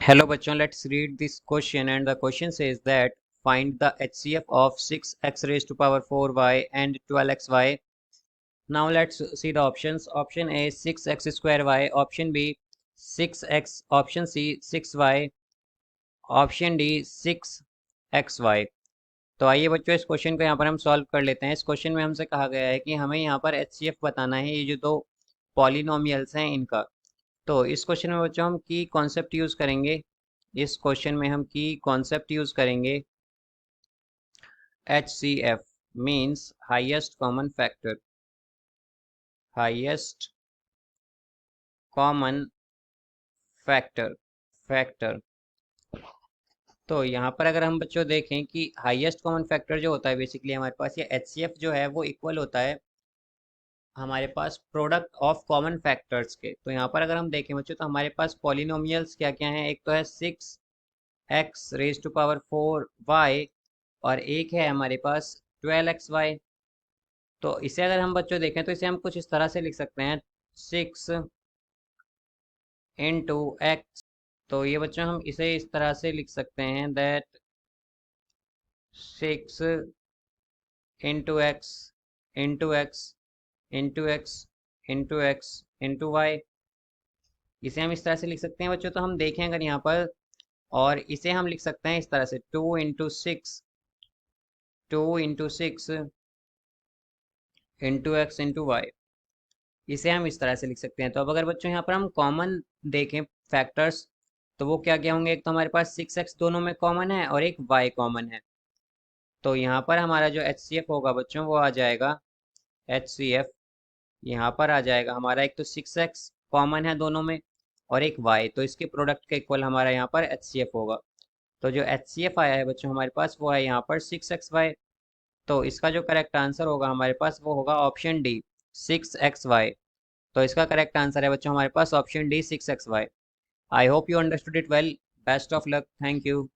Hello bachon, let's read this question, and the question says that find the HCF of 6x raised to power 4y and 12xy. Now let's see the options. Option A 6x square y, option B 6x, option C 6y, option D 6xy। तो आइए बच्चों इस question को यहाँ पर हम solve कर लेते हैं। इस क्वेश्चन में हमसे कहा गया है कि हमें यहाँ पर HCF बताना है, ये जो दो पॉलिनोमियल्स हैं इनका। तो इस क्वेश्चन में बच्चों हम की कॉन्सेप्ट यूज करेंगे। इस क्वेश्चन में हम की कॉन्सेप्ट यूज करेंगे HCF means highest common factor. Highest common factor. तो यहाँ पर अगर हम बच्चों देखें कि हाईएस्ट कॉमन फैक्टर जो होता है बेसिकली हमारे पास, ये HCF जो है वो इक्वल होता है हमारे पास प्रोडक्ट ऑफ कॉमन फैक्टर्स के। तो यहाँ पर अगर हम देखें बच्चों तो हमारे पास पॉलिनोमियल्स क्या क्या हैं। एक तो है 6x raise to power 4y और एक है हमारे पास 12xy। तो इसे अगर हम बच्चों देखें तो इसे हम कुछ इस तरह से लिख सकते हैं 6 इंटू एक्स। तो ये बच्चों हम इसे इस तरह से लिख सकते हैं that 6 into x into x into x into x into y. इसे हम इस तरह से लिख सकते हैं बच्चों। तो हम देखें अगर यहाँ पर, और इसे हम लिख सकते हैं इस तरह से 2 into six into x into y. इसे हम इस तरह से लिख सकते हैं। तो अब अगर बच्चों यहाँ पर हम कॉमन देखें फैक्टर्स, तो वो क्या क्या होंगे। एक तो हमारे पास 6x दोनों में कॉमन है और एक y कॉमन है। तो यहाँ पर हमारा जो HCF होगा बच्चों वो आ जाएगा HCF, यहाँ पर आ जाएगा हमारा, एक तो 6x कॉमन है दोनों में और एक y, तो इसके प्रोडक्ट का इक्वल हमारा यहाँ पर HCF होगा। तो जो HCF आया है बच्चों हमारे पास वो है यहाँ पर 6xy। तो इसका जो करेक्ट आंसर होगा हमारे पास वो होगा ऑप्शन डी 6xy। तो इसका करेक्ट आंसर है बच्चों हमारे पास option D 6xy। I hope you understood it well. Best of luck. Thank you.